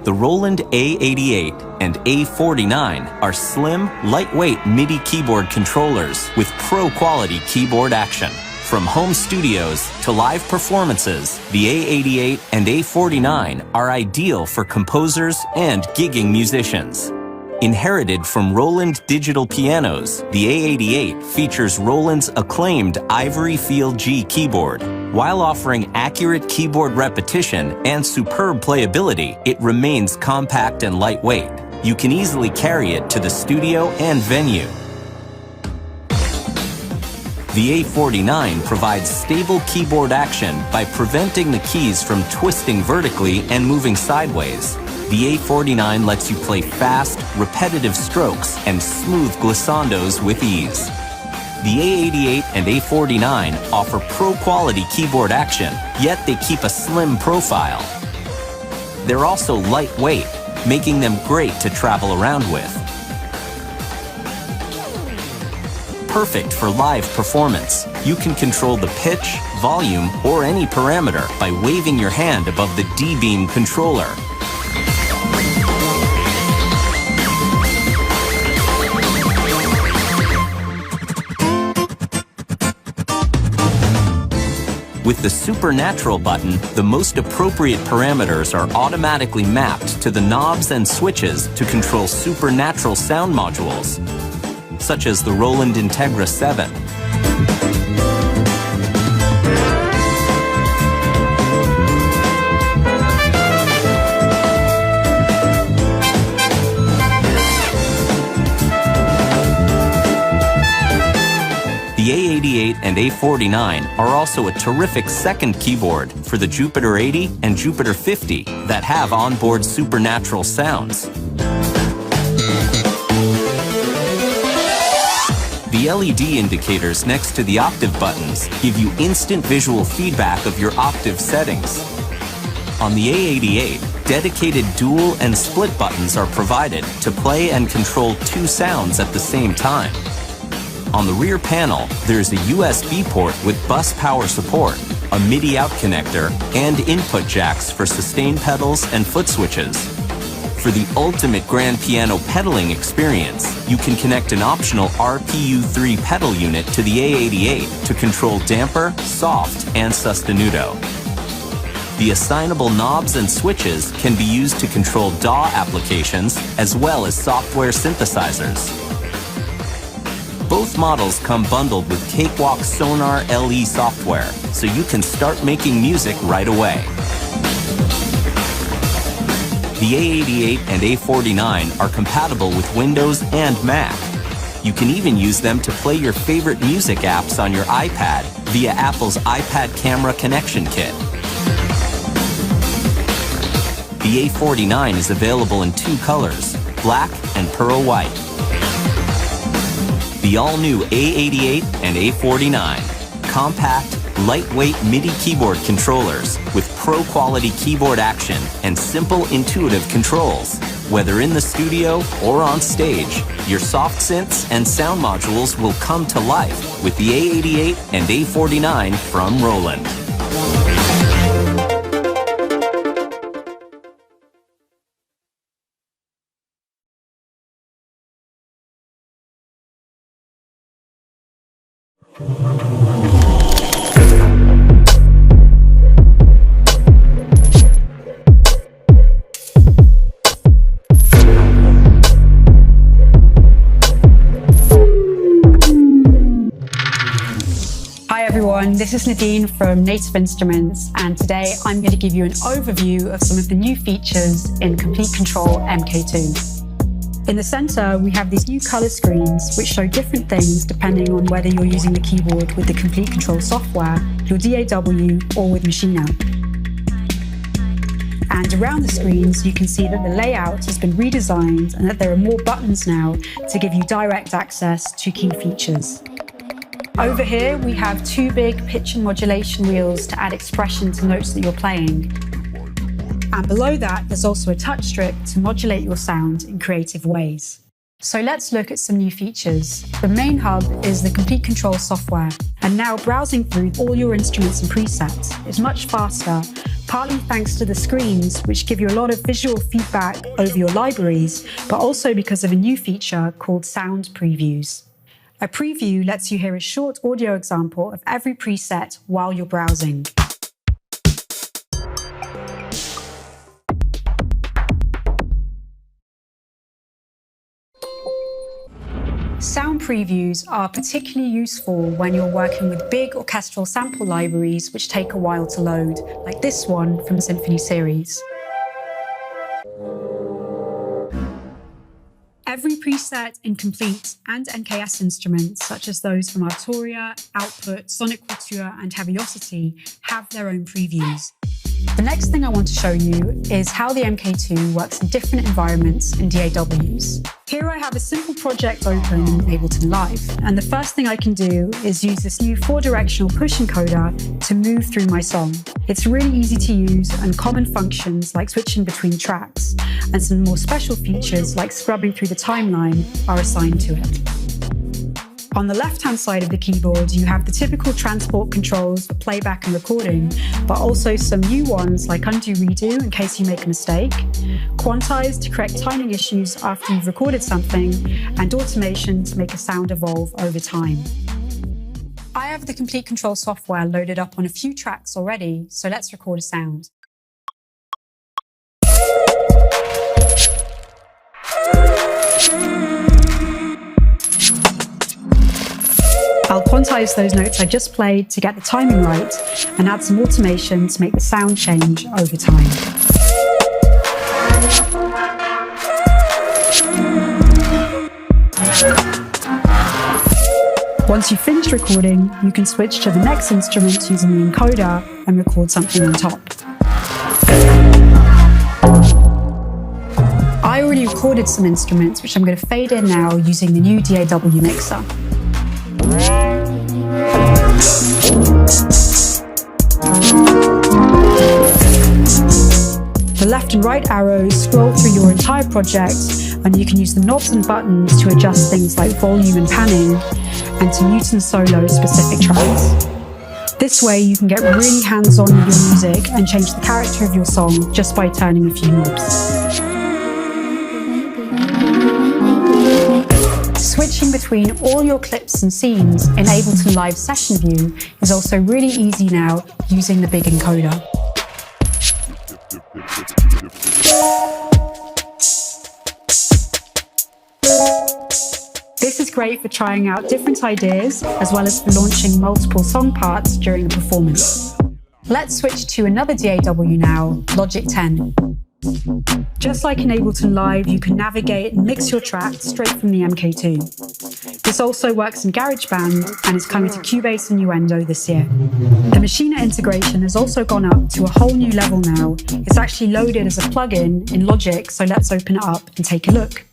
The Roland A-88 and A-49 are slim, lightweight MIDI keyboard controllers with pro-quality keyboard action. From home studios to live performances, the A-88 and A-49 are ideal for composers and gigging musicians. Inherited from Roland digital pianos, the A-88 features Roland's acclaimed Ivory Feel G keyboard. While offering accurate keyboard repetition and superb playability, it remains compact and lightweight. You can easily carry it to the studio and venue. The A-49 provides stable keyboard action by preventing the keys from twisting vertically and moving sideways. The A-49 lets you play fast, repetitive strokes and smooth glissandos with ease. The A-88 and A-49 offer pro-quality keyboard action, yet they keep a slim profile. They're also lightweight, making them great to travel around with. Perfect for live performance. You can control the pitch, volume, or any parameter by waving your hand above the D-beam controller. With the Supernatural button, the most appropriate parameters are automatically mapped to the knobs and switches to control supernatural sound modules, such as the Roland Integra 7. The A-88 and A-49 are also a terrific second keyboard for the Jupiter 80 and Jupiter 50 that have onboard supernatural sounds. The LED indicators next to the octave buttons give you instant visual feedback of your octave settings. On the A-88, dedicated dual and split buttons are provided to play and control two sounds at the same time. On the rear panel, there's a USB port with bus power support, a MIDI Out connector, and input jacks for sustain pedals and foot switches. For the ultimate grand piano pedaling experience, you can connect an optional RPU3 pedal unit to the A-88 to control damper, soft, and sostenuto. The assignable knobs and switches can be used to control DAW applications as well as software synthesizers. Both models come bundled with Cakewalk Sonar LE software, so you can start making music right away. The A-88 and A-49 are compatible with Windows and Mac. You can even use them to play your favorite music apps on your iPad via Apple's iPad Camera Connection Kit. The A-49 is available in two colors, black and pearl white. The all-new A-88 and A-49, compact, lightweight MIDI keyboard controllers with pro-quality keyboard action and simple, intuitive controls. Whether in the studio or on stage, your soft synths and sound modules will come to life with the A-88 and A-49 from Roland. This is Nadine from Native Instruments, and today I'm going to give you an overview of some of the new features in Komplete Kontrol MK2. In the center, we have these new color screens which show different things depending on whether you're using the keyboard with the Komplete Kontrol software, your DAW, or with Machine Amp. And around the screens, you can see that the layout has been redesigned and that there are more buttons now to give you direct access to key features. Over here, we have two big pitch and modulation wheels to add expression to notes that you're playing. And below that, there's also a touch strip to modulate your sound in creative ways. So let's look at some new features. The main hub is the Komplete Kontrol software, and now browsing through all your instruments and presets is much faster, partly thanks to the screens, which give you a lot of visual feedback over your libraries, but also because of a new feature called sound previews. A preview lets you hear a short audio example of every preset while you're browsing. Sound previews are particularly useful when you're working with big orchestral sample libraries which take a while to load, like this one from the Symphony series. Every preset in Komplete and NKS instruments, such as those from Arturia, Output, Sonic Couture, and Velocity, have their own previews. The next thing I want to show you is how the MK2 works in different environments and DAWs. Here I have a simple project open in Ableton Live, and the first thing I can do is use this new 4-directional push encoder to move through my song. It's really easy to use, and common functions like switching between tracks and some more special features like scrubbing through the timeline are assigned to it. On the left-hand side of the keyboard, you have the typical transport controls for playback and recording, but also some new ones like undo redo in case you make a mistake, quantize to correct timing issues after you've recorded something, and automation to make a sound evolve over time. I have the Komplete Control software loaded up on a few tracks already, so let's record a sound. I'll quantize those notes I just played to get the timing right and add some automation to make the sound change over time. Once you've finished recording, you can switch to the next instrument using the encoder and record something on top. I already recorded some instruments, which I'm going to fade in now using the new DAW mixer. The left and right arrows scroll through your entire project, and you can use the knobs and buttons to adjust things like volume and panning, and to mute and solo specific tracks. This way you can get really hands-on with your music and change the character of your song just by turning a few knobs. Switching between all your clips and scenes in Ableton Live Session View is also really easy now using the big encoder. This is great for trying out different ideas as well as for launching multiple song parts during a performance. Let's switch to another DAW now, Logic 10. Just like in Ableton Live, you can navigate and mix your tracks straight from the MK2. This also works in GarageBand and is coming to Cubase and Nuendo this year. The Machina integration has also gone up to a whole new level now. It's actually loaded as a plugin in Logic, so let's open it up and take a look.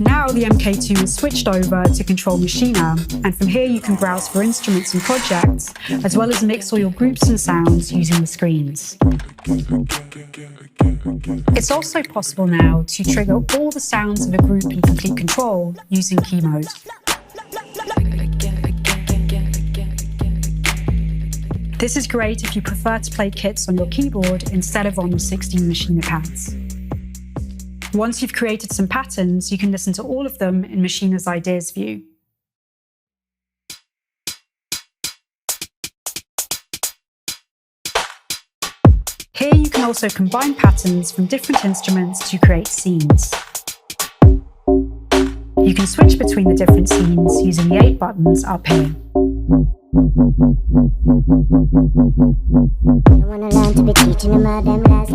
Now the MK2 is switched over to control Machina, and from here you can browse for instruments and projects, as well as mix all your groups and sounds using the screens. It's also possible now to trigger all the sounds of a group in Komplete Control using key mode. This is great if you prefer to play kits on your keyboard instead of on the 16 Machina pads. Once you've created some patterns, you can listen to all of them in Machina's Ideas view. Here you can also combine patterns from different instruments to create scenes. You can switch between the different scenes using the 8 buttons up here.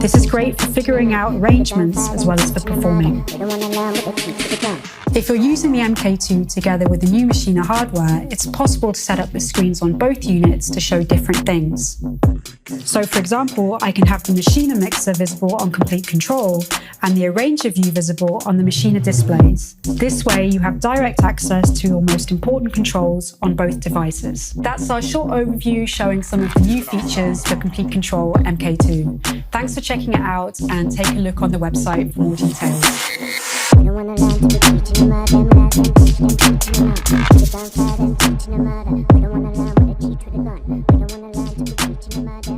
This is great for figuring out arrangements as well as for performing. If you're using the MK2 together with the new Machina hardware, it's possible to set up the screens on both units to show different things. So for example, I can have the Machina mixer visible on Komplete Control and the Arranger view visible on the Machina displays. This way you have direct access to your most important controls on both devices. That's our short overview showing some of the new features for Komplete Control MK2. Thanks for checking it out, and take a look on the website for more details. We don't wanna learn what they teach with a gun. We don't wanna learn to be teaching them